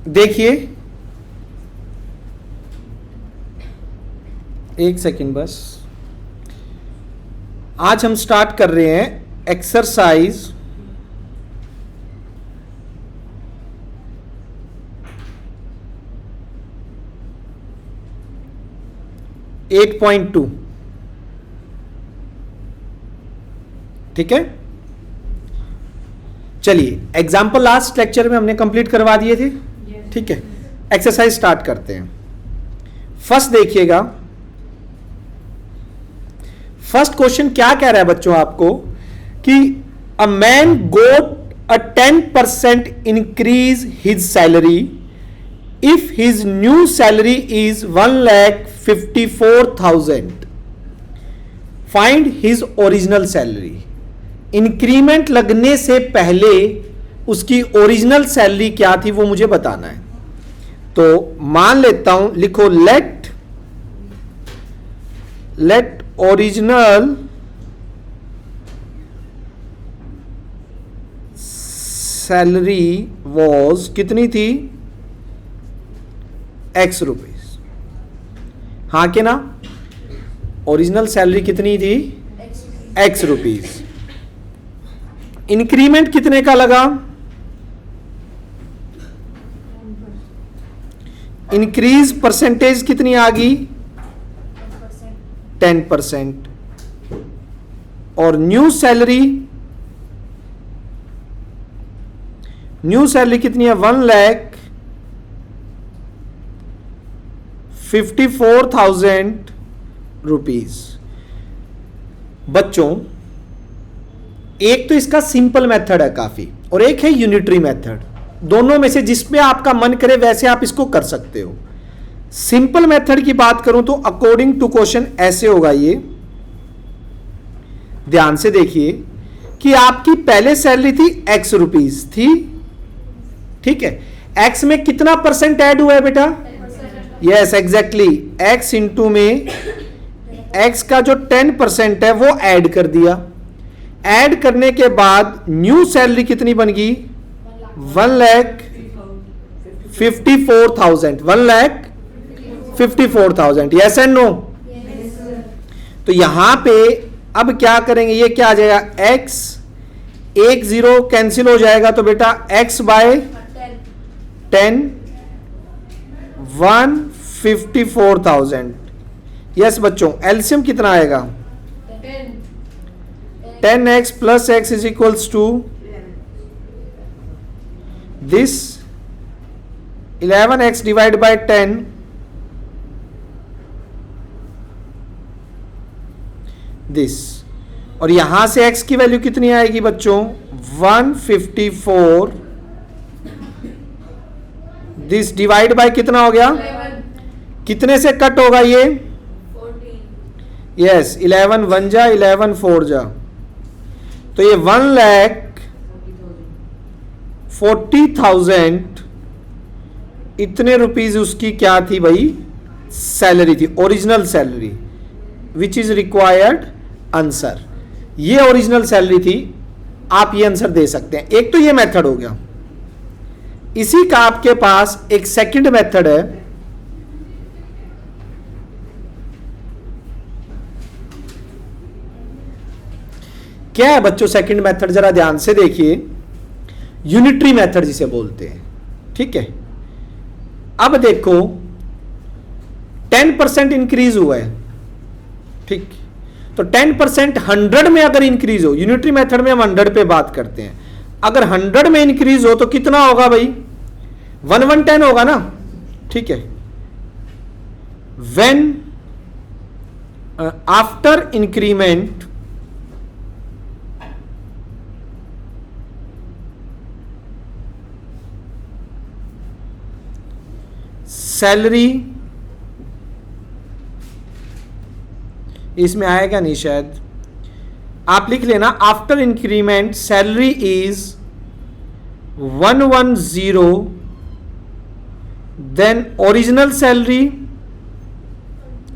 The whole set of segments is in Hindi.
देखिए, एक सेकंड बस। आज हम स्टार्ट कर रहे हैं एक्सरसाइज 8.2। ठीक है, चलिए एग्जाम्पल लास्ट लेक्चर में हमने कंप्लीट करवा दिए थे। ठीक है, एक्सरसाइज स्टार्ट करते हैं। फर्स्ट देखिएगा, फर्स्ट क्वेश्चन क्या कह रहा है बच्चों आपको कि a man got a 10% increase his salary if his new salary is 1,54,000। Find his original salary. Increment लगने से पहले उसकी ओरिजिनल सैलरी क्या थी वो मुझे बताना है। तो मान लेता हूं, लिखो लेट ओरिजिनल सैलरी वॉज कितनी थी, X रुपीज। हाँ के ना, ओरिजिनल सैलरी कितनी थी, X रुपीज। इंक्रीमेंट कितने का लगा, इंक्रीज परसेंटेज कितनी आ गई, 10%। और न्यू सैलरी कितनी है, 1,54,000 रुपीज। बच्चों, एक तो इसका सिंपल मेथड है काफी, और एक है यूनिटरी मेथड। दोनों में से जिसमें आपका मन करे वैसे आप इसको कर सकते हो। सिंपल मेथड की बात करूं तो अकॉर्डिंग टू क्वेश्चन ऐसे होगा, ये ध्यान से देखिए कि आपकी पहले सैलरी थी X रुपीज थी। ठीक है, X में कितना परसेंट ऐड हुआ है बेटा, यस एग्जैक्टली, X इंटू में X का जो 10% है वो ऐड कर दिया। ऐड करने के बाद न्यू सैलरी कितनी बन गई, 1,54,000। 1,54,000, यस एंड नो। तो यहां पे अब क्या करेंगे, ये क्या आ जाएगा, X 1 0 कैंसिल हो जाएगा, तो बेटा X बाय 10 154,000। यस बच्चों, एलसीएम कितना आएगा, 10x plus x is equals to this 11x divided by 10 this, और यहां से x की वैल्यू कितनी आएगी बच्चों, 154 दिस डिवाइड बाय कितना हो गया, 11. कितने से कट होगा ये, 14. यस 11 1 जा 11 4 जा, तो ये 1,40,000 इतने रुपीज उसकी क्या थी भाई, सैलरी थी, original salary, which is required answer. ये ओरिजिनल सैलरी थी, आप ये आंसर दे सकते हैं। एक तो ये मेथड हो गया। इसी का आपके पास एक सेकंड मेथड है, क्या है बच्चों सेकंड मेथड, जरा ध्यान से देखिए, यूनिटरी मेथड जिसे बोलते हैं। ठीक है, अब देखो 10% इंक्रीज हुआ है, ठीक, तो 10% 100 में अगर इंक्रीज हो, यूनिटरी मेथड में हम 100 पे बात करते हैं, अगर 100 में इंक्रीज हो तो कितना होगा भाई, 110 होगा ना। ठीक है, व्हेन आफ्टर इंक्रीमेंट सैलरी, इसमें आएगा नहीं शायद, आप लिख लेना, after increment salary is 110, then original salary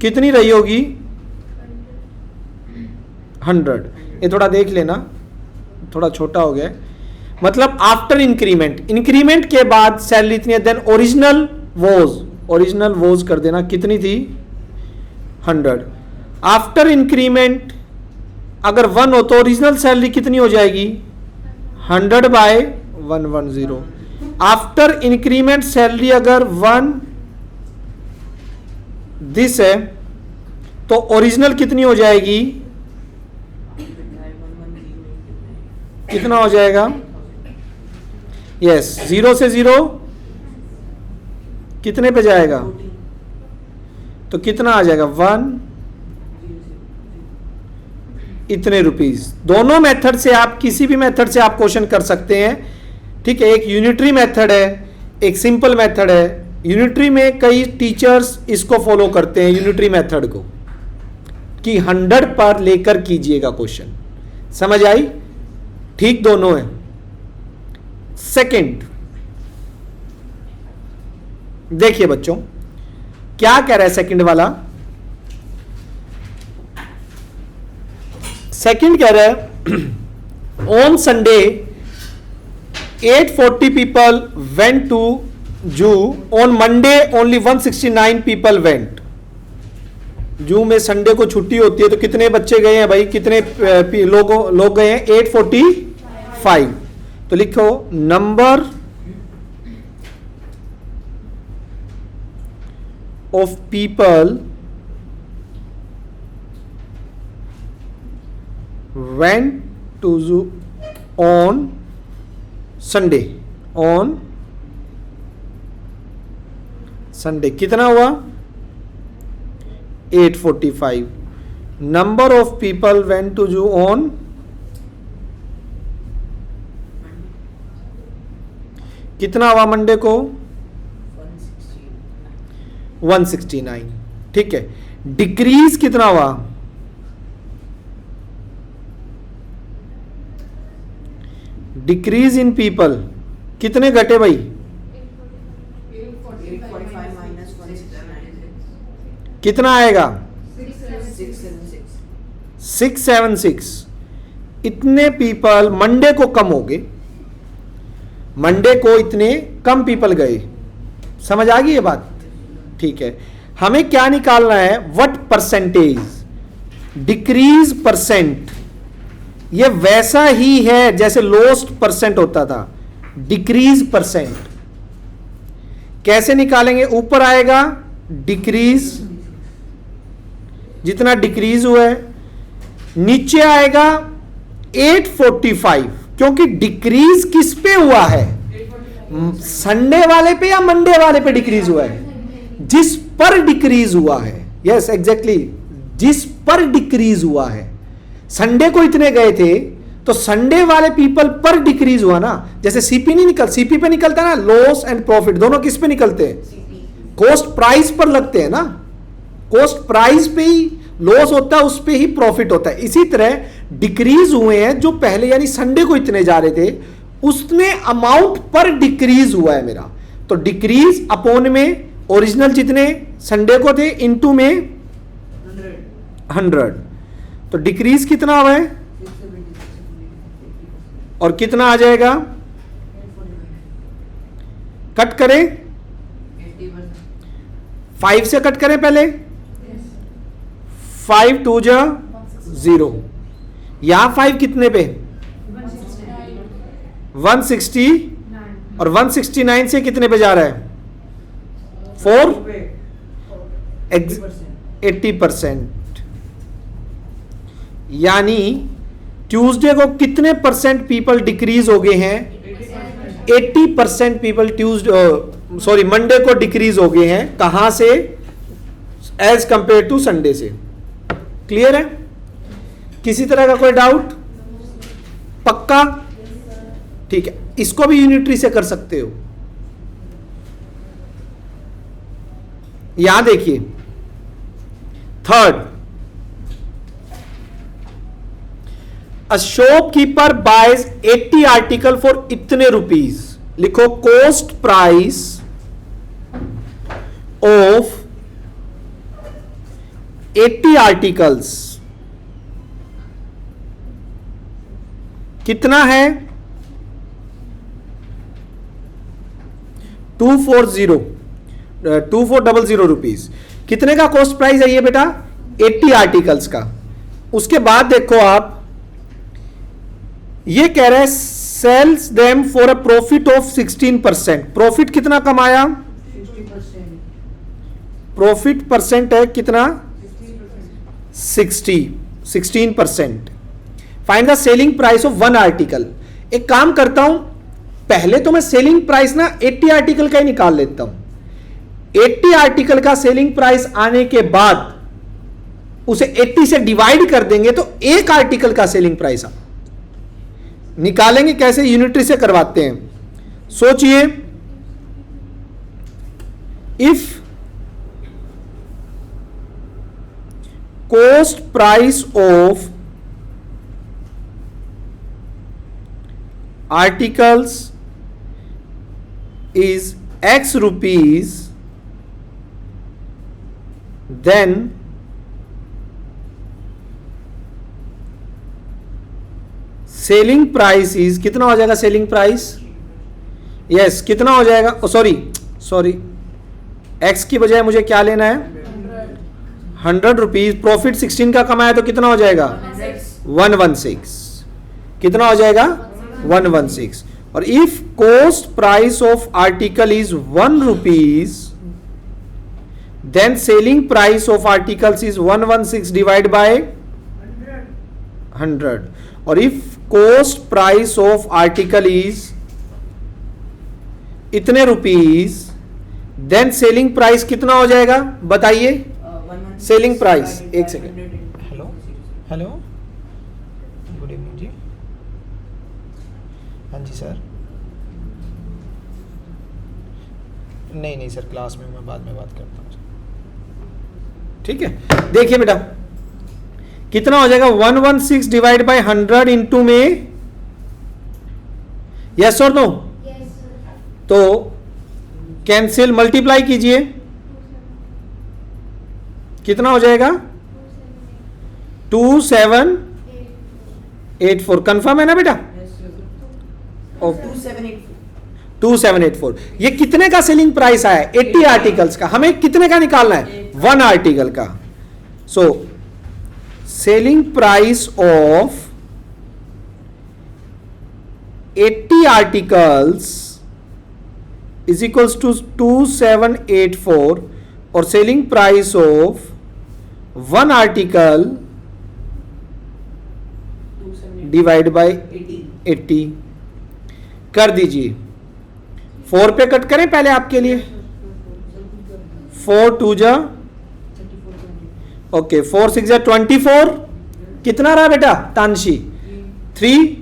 कितनी रही होगी, 100। ये थोड़ा देख लेना, थोड़ा छोटा हो गया। मतलब आफ्टर इंक्रीमेंट, इंक्रीमेंट के बाद सैलरी इतनी है, देन ओरिजिनल वोज कर देना, कितनी थी 100। आफ्टर इंक्रीमेंट अगर 1 हो तो ओरिजिनल सैलरी कितनी हो जाएगी 100/110। आफ्टर इंक्रीमेंट सैलरी अगर 1 दिस है तो ओरिजिनल कितनी हो जाएगी, कितना हो जाएगा, यस 0 से 0 कितने पे जाएगा, तो कितना आ जाएगा 1 इतने रुपीस। दोनों मेथड से आप, किसी भी मेथड से आप क्वेश्चन कर सकते हैं, ठीक है। एक यूनिटरी मेथड है, एक सिंपल मेथड है। यूनिटरी में कई टीचर्स इसको फॉलो करते हैं, यूनिटरी मेथड को, कि 100 पर लेकर कीजिएगा क्वेश्चन, समझ आई, ठीक दोनों है। सेकंड देखिए बच्चों क्या कह रहा है सेकंड वाला। सेकंड कह रहा है on Sunday 840 people went to zoo, on Monday only 169 people went. Zoo में संडे को छुट्टी होती है तो कितने बच्चे गए हैं भाई, कितने लोग गए हैं 845। तो लिखो number of people went to zoo on Sunday, on Sunday कितना हुआ 845। Number of people went to zoo on कितना हुआ मंडे को 169, ठीक है। डिक्रीज कितना हुआ, डिक्रीज इन पीपल कितने घटे भाई, 845 minus 169 कितना आएगा 676। 676। इतने पीपल मंडे को कम हो गए, मंडे को इतने कम पीपल गए, समझ आ गई ये बात, ठीक है। हमें क्या निकालना है, व्हाट परसेंटेज, डिक्रीज परसेंट, ये वैसा ही है जैसे लोस्ट परसेंट होता था, डिक्रीज परसेंट। कैसे निकालेंगे, ऊपर आएगा डिक्रीज, जितना डिक्रीज हुआ है, नीचे आएगा 845, क्योंकि डिक्रीज किस पे हुआ है, संडे वाले पे या मंडे वाले पे डिक्रीज हुआ है, जिस पर डिक्रीज हुआ है, यस एग्जैक्टली, जिस पर डिक्रीज हुआ है। संडे को इतने गए थे तो संडे वाले पीपल पर डिक्रीज हुआ ना, जैसे सीपी नहीं निकल, सीपी पे निकलता है ना, लॉस एंड प्रॉफिट दोनों किस पे निकलते हैं, कॉस्ट प्राइस पर लगते हैं ना, कॉस्ट प्राइस पे ही लॉस होता है, उस पे ही प्रॉफिट होता है। इसी तरह डिक्रीज हुए हैं, जो पहले यानी संडे को इतने जा रहे थे उसने अमाउंट पर डिक्रीज हुआ है मेरा, तो डिक्रीज अपॉन में ओरिजिनल जितने संडे को थे इनटू में 100, तो डिक्रीज कितना हुआ है और कितना आ जाएगा, कट करें 5 से कट करें पहले, 5 2 जा 0, यहां 5 कितने पे 160 और 169 से कितने पे जा रहा है 4 80%। यानी ट्यूसडे को कितने परसेंट पीपल डिक्रीज हो गए हैं, 80% पीपल ट्यूसडे सॉरी मंडे को डिक्रीज हो गए हैं, कहां से, एज कंपेयर टू संडे से। क्लियर है, किसी तरह का कोई डाउट, पक्का, ठीक है। इसको भी यूनिटरी से कर सकते हो। यहां देखिए third, a shopkeeper buys 80 article for इतने रुपीज, लिखो कॉस्ट प्राइस ऑफ 80 आर्टिकल्स कितना है 2400 रुपीज। कितने का कॉस्ट प्राइस है ये बेटा? 80 आर्टिकल्स का। उसके बाद देखो आप, ये कह रहा है sells them for a profit of 16%। Profit कितना कमाया? 60%। प्रॉफिट परसेंट है कितना? 16%। Find the selling price of one article. एक काम करता हूं, पहले तो मैं सेलिंग प्राइस ना 80 आर्टिकल का ही निकाल लेता हूं। 80 आर्टिकल का सेलिंग प्राइस आने के बाद उसे 80 से डिवाइड कर देंगे तो एक आर्टिकल का सेलिंग प्राइस निकालेंगे। कैसे? यूनिटरी से करवाते हैं। सोचिए, if cost price of articles is X rupees, then selling price is कितना हो जाएगा? सेलिंग प्राइस यस कितना हो जाएगा? सॉरी X की बजाय मुझे क्या लेना है? 100 रुपीज। प्रॉफिट 16 का कमाया तो कितना हो जाएगा? 116। कितना हो जाएगा? 116। और if cost price of article is 1 rupees, then selling price of articles is 116 divide by 100। और if cost price of article is इतने रुपीज, देन सेलिंग प्राइस कितना हो जाएगा? बताइए। सेलिंग प्राइस, एक सेकेंड। हेलो, गुड इवनिंग जी। हाँ जी सर। नहीं सर, क्लास में मैं बाद में बात करता हूँ। ठीक है, देखिए बेटा कितना हो जाएगा? 116 डिवाइड बाय 100 इंटू में, यस और नो? तो कैंसिल, मल्टीप्लाई कीजिए, कितना हो जाएगा? 2784। कंफर्म है ना बेटा? 2784। ये कितने का सेलिंग प्राइस आया? 80 आर्टिकल्स का। हमें कितने का निकालना है? 1 आर्टिकल का। So selling price of 80 articles is equals to 2784 और selling price of 1 article divide by 80 कर दीजिए। 4 पे कट करें पहले आपके लिए। 4 2 जा, ओके, 4 6 जा 24। कितना रहा बेटा तानशी? 3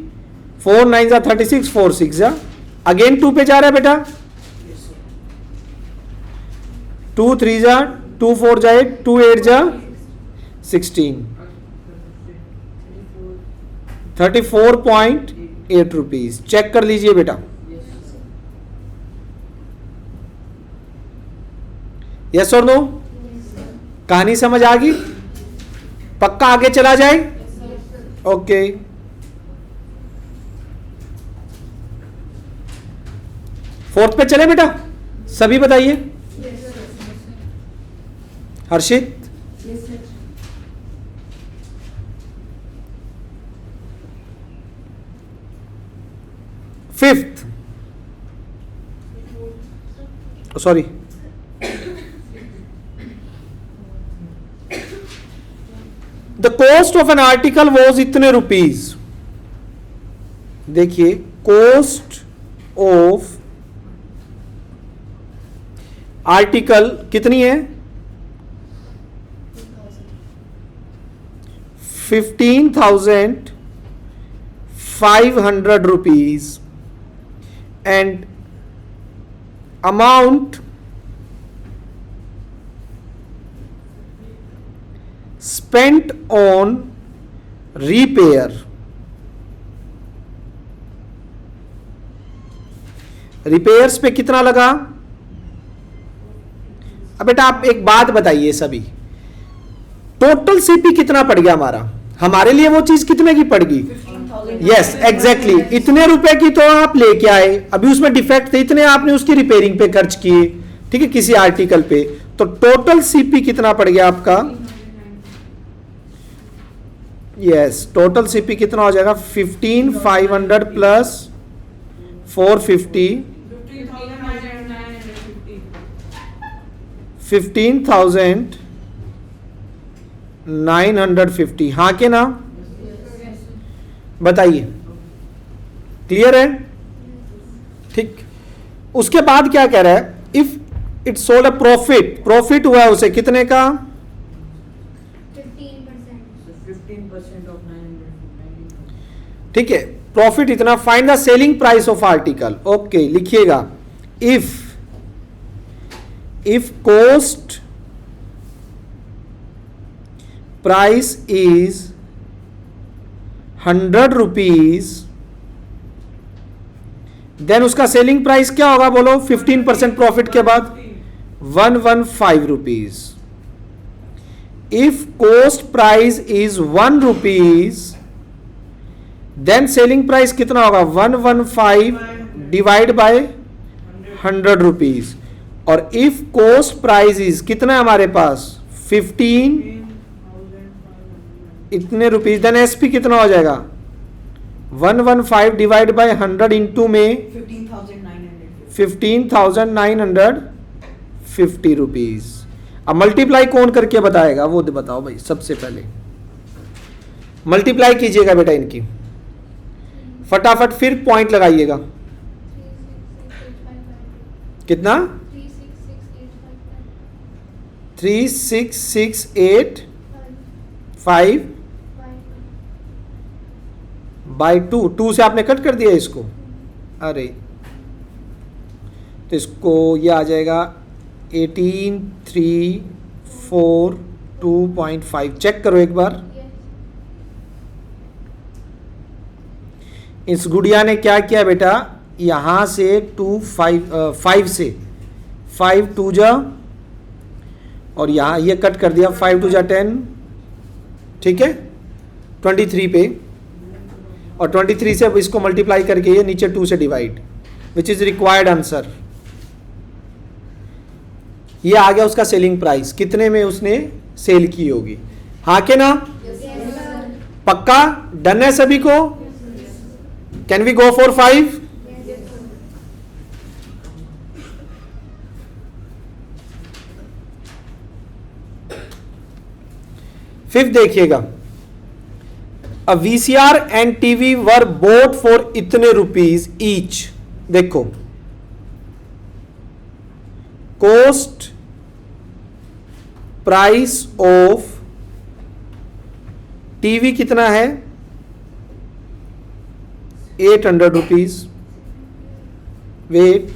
4 9 जा 36, 4 6 जा, अगेन 2 पे जा रहा है बेटा। 2 3 जा 2 4 जा 8, 2 8 जा 16, 34.8 रुपीज। चेक कर लीजिए बेटा। यस और नो? कहानी समझ आ गई? पक्का आगे चला जाए? ओके। फोर्थ पे चले बेटा, सभी बताइए। Harshit? Fifth, sorry, the cost of an article was इतने रुपीज। देखिए, कॉस्ट ऑफ आर्टिकल कितनी है? 15,500 rupees and amount spent on repair। Repairs पे कितना लगा? अब बेटा आप एक बात बताइए सभी, टोटल सीपी कितना पड़ गया हमारा? हमारे लिए वो चीज कितने की पड़ गई? यस एग्जैक्टली, इतने रुपए की तो आप लेके आए, अभी उसमें डिफेक्ट थे, इतने आपने उसकी रिपेयरिंग पे खर्च किए, ठीक है, किसी आर्टिकल पे, तो टोटल सीपी कितना पड़ गया आपका? यस, टोटल सीपी कितना हो जाएगा? 15,500 प्लस 450, 15,950। हाँ के ना? बताइए, क्लियर है? ठीक, उसके बाद क्या कह रहा है? If it sold a profit, profit हुआ है उसे कितने का? 15% of 990. ठीक है, प्रॉफिट इतना, find the selling price of article. Okay, लिखिएगा, if cost price is 100 rupees, then उसका सेलिंग प्राइस क्या होगा बोलो? 15% प्रॉफिट के बाद 115 rupees. If cost price is 1 rupees, then selling price कितना होगा? 115 डिवाइड बाय 100 रुपीज। और इफ कॉस्ट प्राइस इज कितना है हमारे पास? 15 इतने रुपीज, देन एसपी कितना हो जाएगा? 115 डिवाइड बाय 100 इंटू में 15,950 रुपीज। अब मल्टीप्लाई कौन करके बताएगा वो बताओ भाई, सबसे पहले मल्टीप्लाई कीजिएगा बेटा इनकी, फटाफट, फिर पॉइंट लगाइएगा। कितना? 3668 बाई 2 से आपने कट कर दिया इसको, अरे तो इसको ये आ जाएगा 18,342.5। चेक करो एक बार। इस गुड़िया ने क्या किया बेटा? यहां से 5 से 5 2 जा, और यहां ये कट कर दिया, 5 2 जा 10, ठीक है, 23 पे, और 23 से इसको मल्टीप्लाई करके ये नीचे 2 से divide, which is required answer. ये आ गया उसका सेलिंग प्राइस, कितने में उसने सेल की होगी। हाँ के ना? पक्का डन है सभी को? Can we go for 5? Fifth देखिएगा, a VCR and TV were bought for इतने रुपीज ईच। देखो, कॉस्ट प्राइस ऑफ टीवी कितना है? 800 रुपीज। वेट,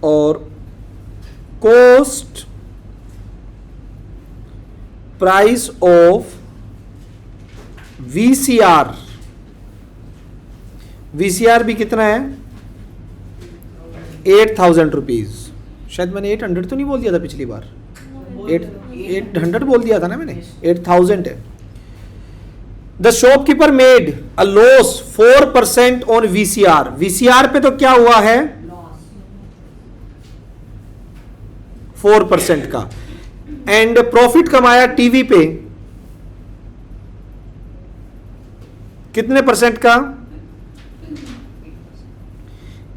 और cost price of VCR, VCR भी कितना है? 8,000 रुपीज। शायद मैंने 800 तो नहीं बोल दिया था पिछली बार? 800 बोल दिया था ना मैंने, 8,000 है। The shopkeeper made a loss 4% on VCR. VCR पे तो क्या हुआ है? 4% का। एंड प्रॉफिट कमाया टीवी पे कितने परसेंट का?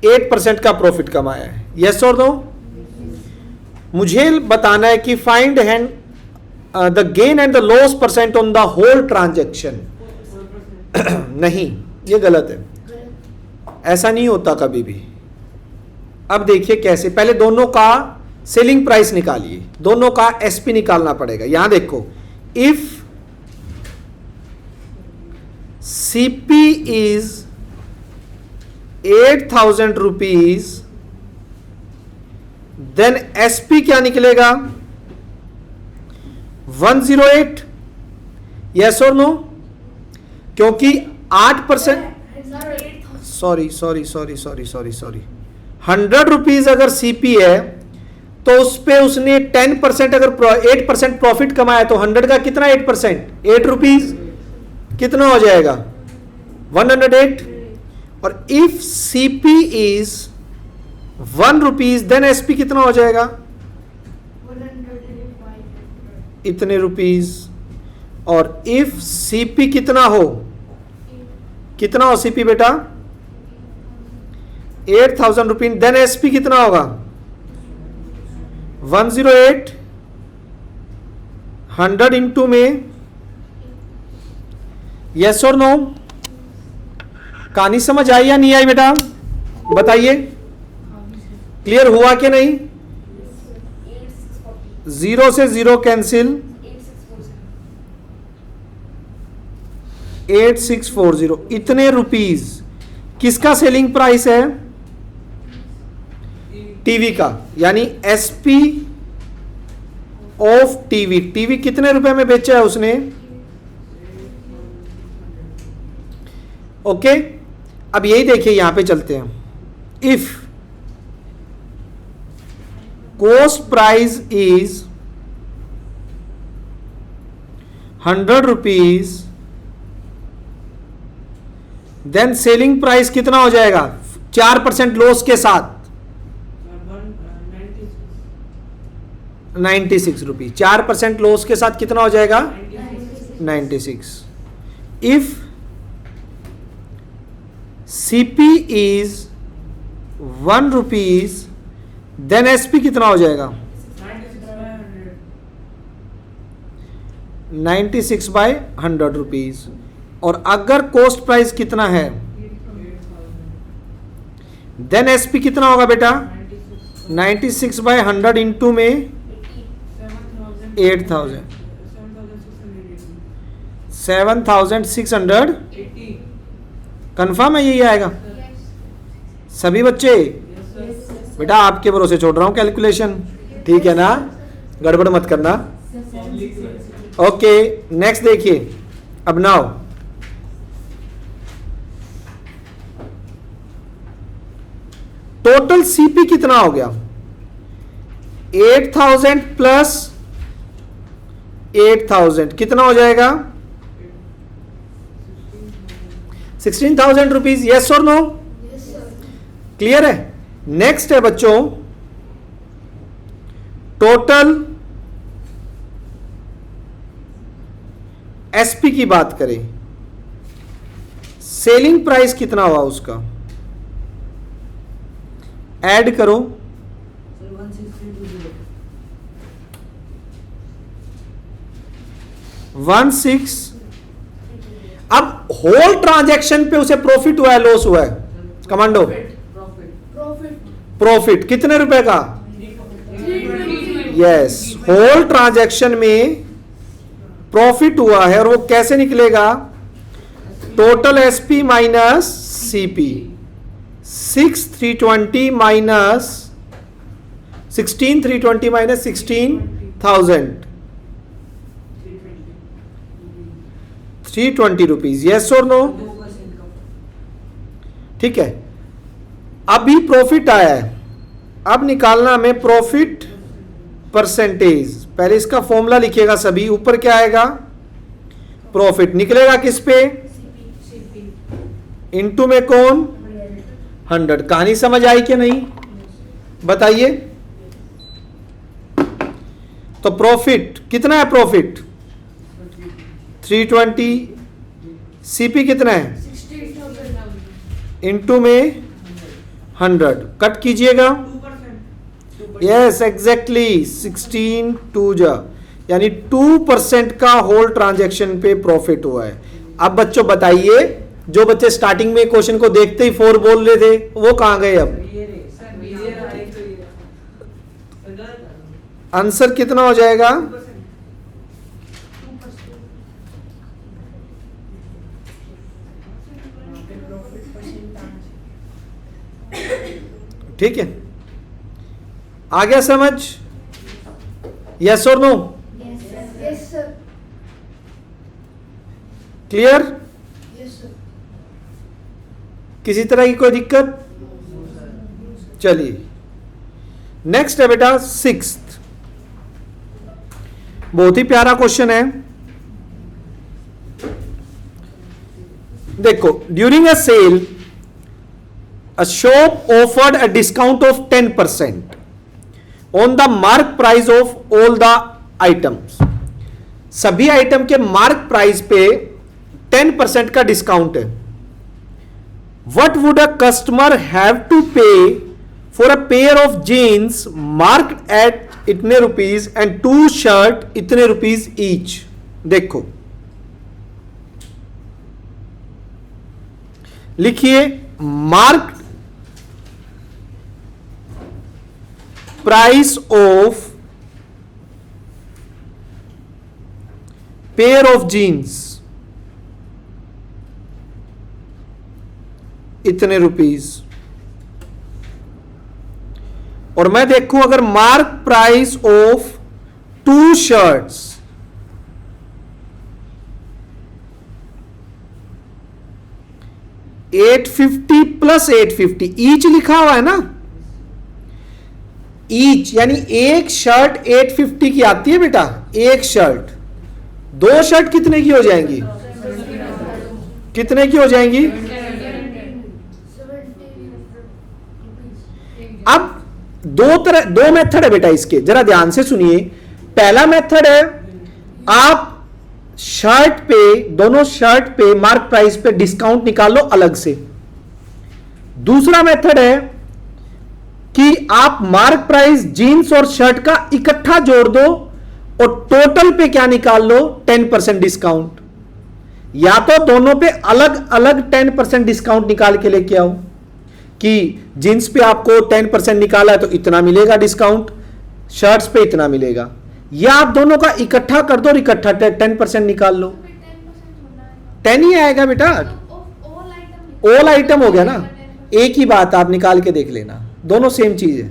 8% का प्रॉफिट कमाया है। यस और नो? मुझे बताना है कि find and the gain and the loss percent on the whole transaction. नहीं, ये गलत है, ऐसा नहीं होता कभी भी। अब देखिए कैसे, पहले दोनों का सेलिंग प्राइस निकालिए, दोनों का एसपी निकालना पड़ेगा। यहां देखो, if CP is 8,000 rupees, then SP क्या निकलेगा? 108। यस और नो? क्योंकि 8%, सॉरी 100 रुपीज अगर सीपी है तो उस पे उसने 10%, अगर 8% प्रॉफिट कमाया तो 100 का कितना 8%? 8 रुपीज कितना हो जाएगा? 108. और if CP is 1 rupees then SP कितना हो जाएगा? 105. इतने रुपीज. और इफ CP कितना हो? कितना हो CP बेटा? 8,000 रुपीज. देन SP कितना होगा? 108. 100 इंटू में. यस और नो? कहानी समझ आई या नहीं आई बेटा? बताइए. क्लियर हुआ कि नहीं? 0 से 0 कैंसिल. 8640. इतने रुपीज किसका सेलिंग प्राइस है? टीवी का. यानी SP ऑफ टीवी. टीवी कितने रुपए में बेचा है उसने? ओके. अब यही देखिए, यहां पे चलते हैं. If cost price is 100 rupees then selling price कितना हो जाएगा? 4% लॉस के साथ 96 रुपीज. 4% लॉस के साथ कितना हो जाएगा? 96. If CP is 1 rupees then SP कितना हो जाएगा? 96/100 रुपीज. और अगर कॉस्ट प्राइस कितना है देन SP कितना होगा बेटा? 96/100 इंटू में 8,000. 7,600. कंफर्म है यही आएगा? सभी बच्चे? बेटा आपके भरोसे छोड़ रहा हूं कैलकुलेशन. ठीक है ना? गड़बड़ मत करना. ओके. नेक्स्ट देखिए. अब नाउ टोटल CP कितना हो गया? 8,000 प्लस 8,000 कितना हो जाएगा? 16,000 रुपीज. यस और नो? क्लियर है? नेक्स्ट है बच्चों टोटल SP की बात करें. सेलिंग प्राइस कितना हुआ उसका? ऐड करो. Sir, 16320. 16. अब होल ट्रांजैक्शन पे उसे प्रॉफिट हुआ है लॉस हुआ है? कमांडो. Profit. प्रॉफिट कितने रुपए का? यस. होल ट्रांजैक्शन में प्रॉफिट हुआ है. और वो कैसे निकलेगा? Total SP minus CP. 6,320 minus 16,320 minus 16,000. 320 rupees. Yes और नो? 2% का. ठीक है. अभी प्रॉफिट आया है. अब निकालना हमें प्रॉफिट परसेंटेज. पहले इसका फॉर्मूला लिखिएगा सभी. ऊपर क्या आएगा? प्रॉफिट. निकलेगा किस पे? इनटू में कौन? 100. कहानी समझ आई कि नहीं? बताइए. तो प्रॉफिट कितना है? प्रॉफिट 320. CP कितना है? 16,000. इनटू में 100. कट कीजिएगा. Yes exactly. 16 2 जा यानी 2% का होल ट्रांजैक्शन पे प्रॉफिट हुआ है. अब बच्चों बताइए, जो बच्चे स्टार्टिंग में क्वेश्चन को देखते ही 4 बोल रहे थे वो कहां गए? अब आंसर कितना हो जाएगा? ठीक है. आ गया समझ? यस और no? Yes, sir. Clear? Yes, sir. किसी तरह की कोई दिक्कत? चलिए नेक्स्ट है बेटा 6th. बहुत ही प्यारा क्वेश्चन है. देखो, during a sale a shop offered a discount of 10% on the mark price of all the items. सभी आइटम के मार्क प्राइस पे 10% का डिस्काउंट है. What would a customer have to pay for a pair of jeans marked at इतने रुपीज and 2 शर्ट इतने रुपीज each? देखो, लिखिए mark price of pair of jeans इतने रुपीज, और मैं देखूं अगर mark price of 2 shirts $850 plus 850 each लिखा हुआ है ना, ईच यानी एक शर्ट 850 की आती है बेटा, एक शर्ट. 2 शर्ट कितने की हो जाएंगी, कितने की हो जाएंगी? अब दो मेथड है बेटा इसके, जरा ध्यान से सुनिए. पहला मेथड है आप शर्ट पे, दोनों शर्ट पे मार्क प्राइस पे डिस्काउंट निकालो अलग से. दूसरा मेथड है कि आप मार्क प्राइस जीन्स और शर्ट का इकट्ठा जोड़ दो और टोटल पे क्या निकाल लो, 10% डिस्काउंट. या तो दोनों पे अलग अलग 10% डिस्काउंट निकाल के लेके आओ कि जीन्स पे आपको 10% निकाला है तो इतना मिलेगा डिस्काउंट, शर्ट्स पे इतना मिलेगा, या आप दोनों का इकट्ठा कर दो और इकट्ठा 10% निकाल लो. 10 ही आएगा बेटा, ऑल आइटम हो गया ना. एक ही बात आप निकाल के देख लेना, दोनों सेम चीज है,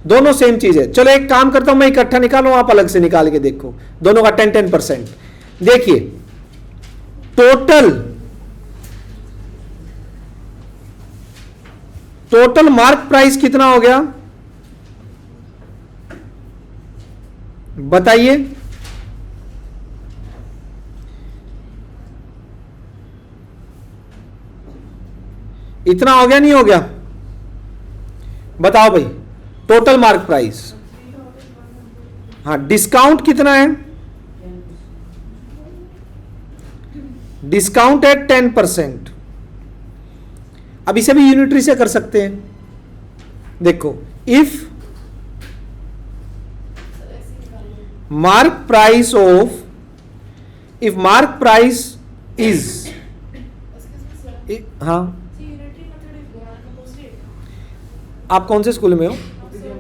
दोनों सेम चीज है. चलो एक काम करता हूं, मैं इकट्ठा निकालूं, आप अलग से निकाल के देखो, दोनों का 10% देखिए. टोटल मार्क प्राइस कितना हो गया बताइए? इतना हो गया, नहीं हो गया? बताओ भाई, टोटल मार्क प्राइस. हाँ, डिस्काउंट कितना है? डिस्काउंट है 10%. अब इसे भी यूनिटरी से कर सकते हैं. देखो, if mark price of, if mark price is, हाँ, आप कौन से स्कूल में हो?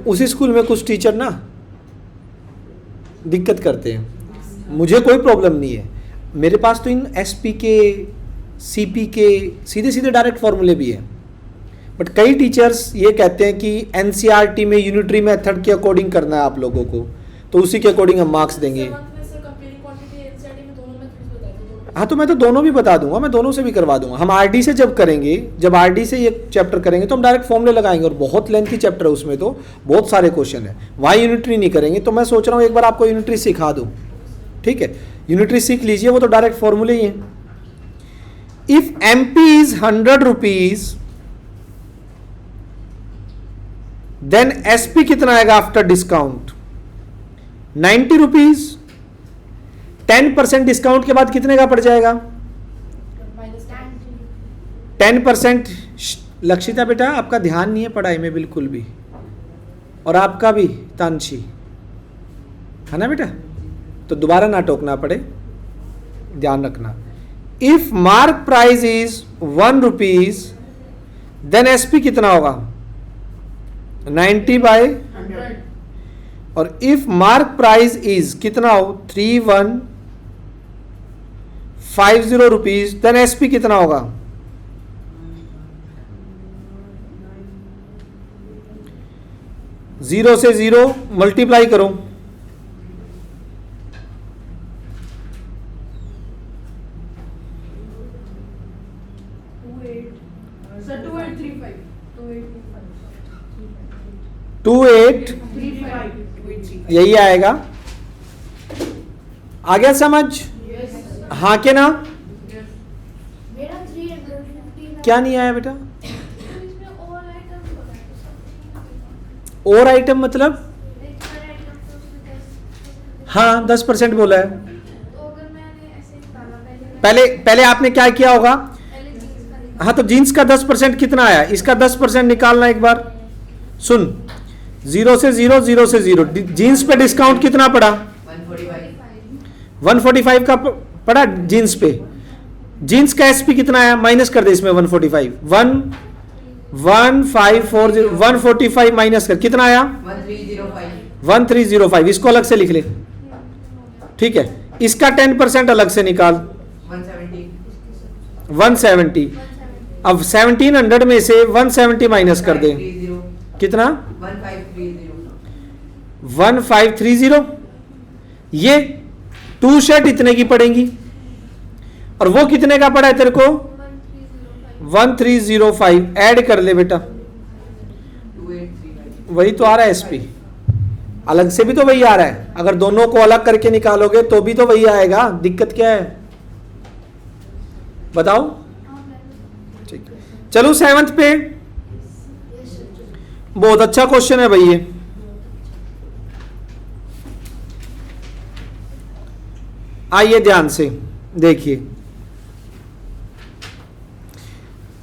उसी स्कूल में कुछ टीचर ना दिक्कत करते हैं. मुझे कोई प्रॉब्लम नहीं है, मेरे पास तो इन एसपी के, सीपी के सीधे सीधे डायरेक्ट फॉर्मूले भी हैं. बट कई टीचर्स ये कहते हैं कि एनसीईआरटी में यूनिटरी मेथड के अकॉर्डिंग करना है आप लोगों को, तो उसी के अकॉर्डिंग हम मार्क्स देंगे. हाँ, तो मैं तो दोनों भी बता दूंगा, मैं दोनों से भी करवा दूंगा. हम आरडी से जब करेंगे, जब आरडी से ये चैप्टर करेंगे तो हम डायरेक्ट फॉर्मूले लगाएंगे, और बहुत लेंथी चैप्टर है उसमें, तो बहुत सारे क्वेश्चन है. वहाँ यूनिटरी नहीं करेंगे, तो मैं सोच रहा हूँ एक बार आपको यूनिटरी सिखा दूँ. ठीक है, यूनिटरी सीख लीजिए, वो तो डायरेक्ट फॉर्मूले ही हैं. If MP is 100 rupees, then SP कितना आएगा आफ्टर डिस्काउंट? 90 रुपीज. 10% डिस्काउंट के बाद कितने का पड़ जाएगा? 10%. लक्षिता बेटा, आपका ध्यान नहीं है पढ़ाई में बिल्कुल भी, और आपका भी तानशी, है ना बेटा? तो दोबारा ना टोकना पड़े, ध्यान रखना. If mark price is 1 rupees, then SP कितना होगा? 90/100. और इफ मार्क प्राइस इज कितना हो? 3150 रुपीज, देन एसपी कितना होगा? 0 से 0 मल्टीप्लाई करो. Sir, 2835. 2835 यही आएगा. आ गया समझ? हाँ के ना? क्या नहीं आया बेटा? इसमें और आइटम बोला है तो सब और आइटम मतलब? एक हर आइटम तो उसमें 10 हाँ 10% बोला है। तो अगर मैंने ऐसे निकाला पहले आपने क्या किया होगा? पहले जीन्स का निकाला। हाँ तो जीन्स का 10% कितना आया? इसका 10% निकालना एक बार। सुन, 0 से 0, 0 से 0, जीन्स पे डिस्काउंट कितना पड़ा? 145 का पड़ा जीन्स पे। जीन्स का एसपी कितना आया? माइनस कर दे इसमें 145, 145 माइनस कर कितना आया? 1305। इसको अलग से लिख ले, ठीक है। इसका 10% अलग से निकाल, 170। अब 1700 में से 170 माइनस कर दे, कितना? 1530। ये 2 शर्ट इतने की पड़ेंगी, और वो कितने का पड़ा है तेरे को? 1305। ऐड कर ले बेटा, वही तो आ रहा है एसपी। अलग से भी तो वही आ रहा है, अगर दोनों को अलग करके निकालोगे तो भी तो वही आएगा। दिक्कत क्या है बताओ? ठीक है, चलो 7th पे। बहुत अच्छा क्वेश्चन है भाई ये। आइए ध्यान से देखिए,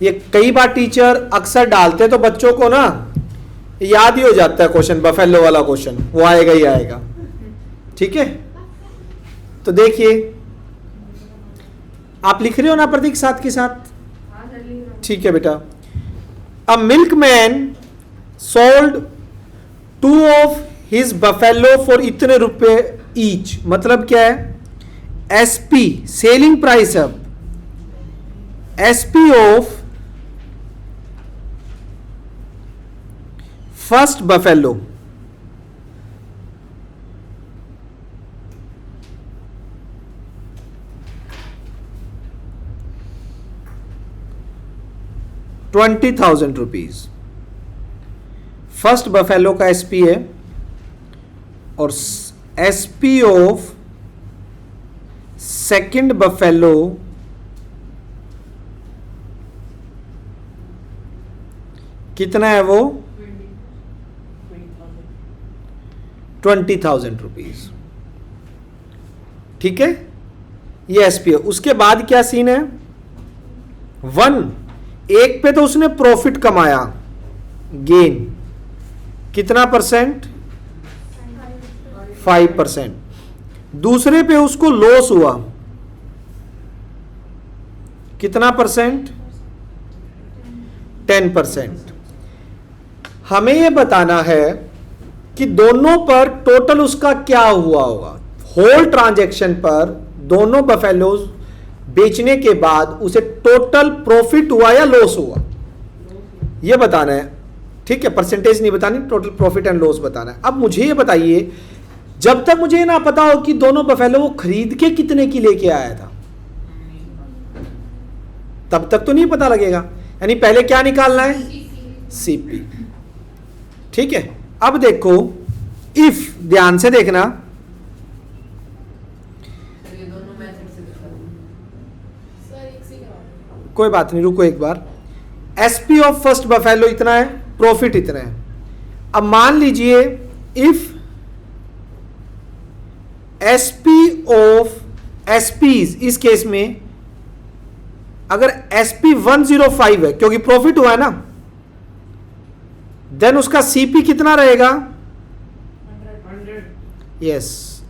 ये कई बार टीचर अक्सर डालते तो बच्चों को ना याद ही हो जाता है क्वेश्चन, बफेलो वाला क्वेश्चन, वो आएगा ही आएगा, ठीक है। तो देखिए, आप लिख रहे हो ना प्रतीक साथ के साथ? ठीक है बेटा। A milkman sold 2 of his buffalo for इतने रुपए ईच। मतलब क्या है? एसपी सेलिंग प्राइस अब SP of first buffalo ₹20,000। First buffalo का एसपी है, और एसपी ऑफ सेकंड बफेलो कितना है? वो ₹20,000। ठीक है, ये एसपी है। उसके बाद क्या सीन है? 1 पे तो उसने प्रॉफिट कमाया, गेन कितना परसेंट? 5%। दूसरे पे उसको लॉस हुआ, कितना परसेंट? 10%। हमें यह बताना है कि दोनों पर टोटल उसका क्या हुआ होगा। होल ट्रांजैक्शन पर दोनों बफेलोज बेचने के बाद उसे टोटल प्रॉफिट हुआ या लॉस हुआ, यह बताना है, ठीक है। परसेंटेज नहीं बतानी, टोटल प्रॉफिट एंड लॉस बताना है। अब मुझे ये बताइए, जब तक मुझे ना पता हो कि दोनों बफेलो वो खरीद के कितने की लेके आया था, तब तक तो नहीं पता लगेगा। यानी पहले क्या निकालना है? सीपी। ठीक है। अब देखो, इफ ध्यान से देखना, कोई बात नहीं, रुको एक बार। एसपी ऑफ फर्स्ट बफेलो इतना है, प्रॉफिट इतना है। अब मान लीजिए इफ एसपी ऑफ एसपीज, इस केस में अगर एसपी 105 है क्योंकि प्रॉफिट हुआ है ना, देन उसका सीपी कितना रहेगा? 100। यस।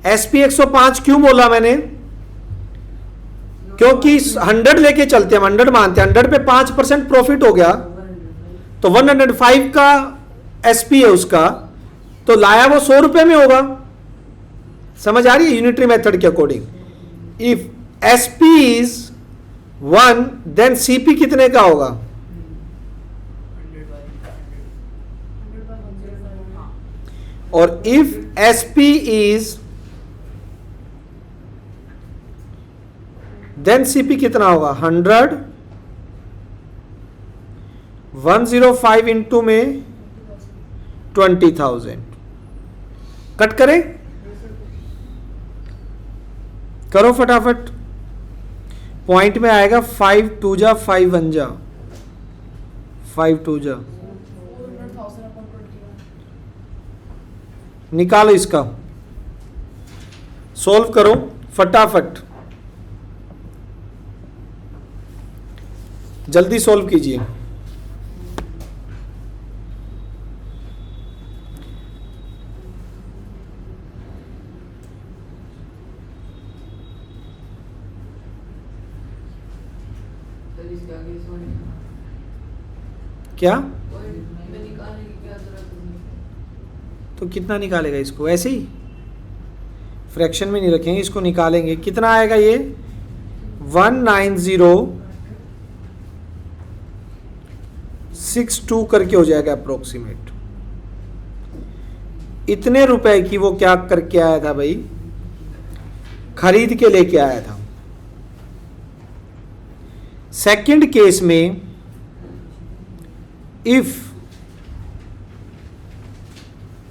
एसपी 105 क्यों बोला मैंने? क्योंकि 100 लेके चलते हैं, हम 100 मानते हैं, 100 पे 5% प्रॉफिट हो गया तो 105 का एसपी है उसका, तो लाया वो 100 रुपए में होगा। समझ आ रही है? यूनिटरी मेथड के according if SP is 1 then CP कितने का होगा? और if SP is then CP कितना होगा? 100 105 इंटू में 20,000। कट करें? करो फटाफट। पॉइंट में आएगा 5 2 जा 5 1 जा। 5 2 जा 400,000 upon 21. निकालो इसका, सॉल्व करो फटाफट, जल्दी सॉल्व कीजिए। क्या तो कितना निकालेगा इसको, ऐसे ही फ्रैक्शन में नहीं रखेंगे, इसको निकालेंगे। कितना आएगा ये 19062 करके हो जाएगा अप्रोक्सीमेट। इतने रुपए की वो क्या करके आया था भाई, खरीद के लेके आया था। सेकंड केस में इफ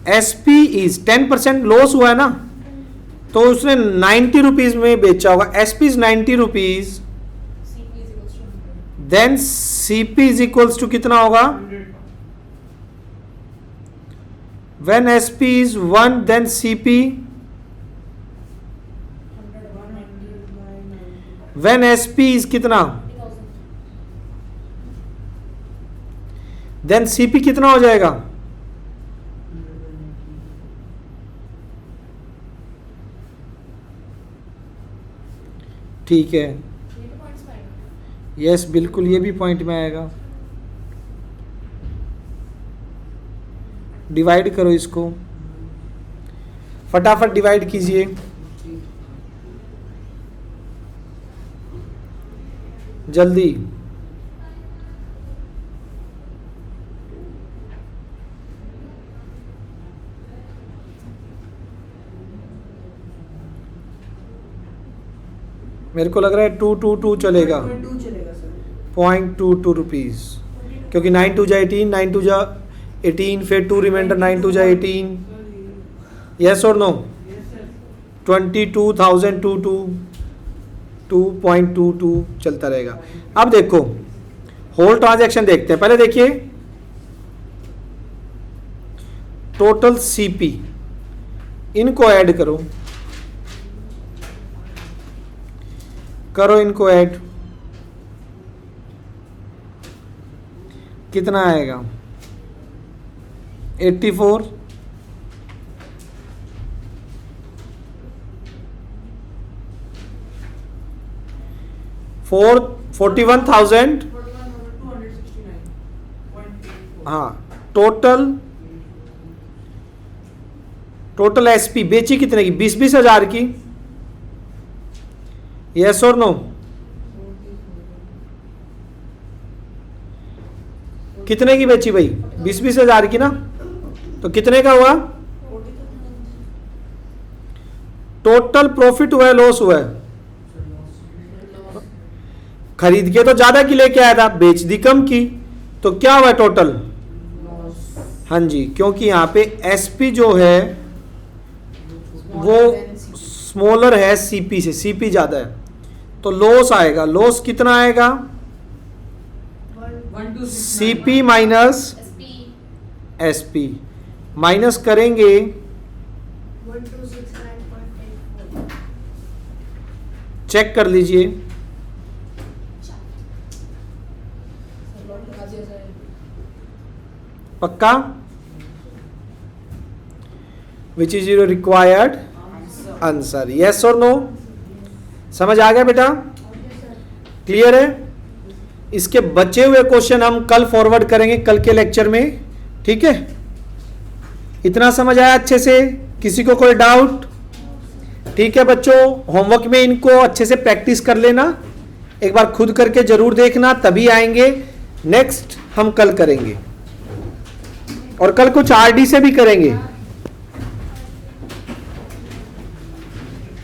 एसपी इज 10% लॉस हुआ है ना, तो उसने 90 रुपीज में बेचा होगा। SP is 90 rupees, then CP is equals to कितना होगा, when SP is 1 then CP, when SP is कितना, देन सीपी कितना हो जाएगा, ठीक है, यस बिल्कुल ये भी पॉइंट में आएगा। डिवाइड करो इसको, फटाफट डिवाइड कीजिए, जल्दी। मेरे को लग रहा है 222 चलेगा, 2 चलेगा सर। 0.22 रुपीज, क्योंकि 9 2 जा 18, 9 2 जा 18, फिर 2 रिमाइंडर 9 2 जा 18, यस और नो, 22,022 चलता रहेगा। अब देखो होल ट्रांजैक्शन देखते हैं, पहले देखिए टोटल सीपी, इनको ऐड करो, करो इनको ऐड, कितना आएगा 84, 41,000, 41,269.84। हाँ टोटल एसपी बेची कितने की, 20 हजार की, यस और नो, कितने की बेची भाई, 20 हजार की ना, तो कितने का हुआ, टोटल प्रॉफिट हुआ है लॉस हुआ है, खरीद के तो ज्यादा की लेके आया था, बेच दी कम की, तो क्या हुआ टोटल, हाँ जी, क्योंकि यहां पे एसपी जो है वो स्मॉलर है सीपी से, सीपी ज्यादा है, तो लॉस आएगा, लॉस कितना आएगा, सीपी माइनस एसपी, माइनस करेंगे 1269.84। चेक कर लीजिए, पक्का, which is your required answer, yes और नो, समझ आ गया बेटा, क्लियर है। इसके बचे हुए क्वेश्चन हम कल फॉरवर्ड करेंगे, कल के लेक्चर में, ठीक है। इतना समझ आया अच्छे से, किसी को कोई डाउट, ठीक है बच्चों, होमवर्क में इनको अच्छे से प्रैक्टिस कर लेना, एक बार खुद करके जरूर देखना, तभी आएंगे। नेक्स्ट हम कल करेंगे, और कल कुछ आरडी से भी करेंगे।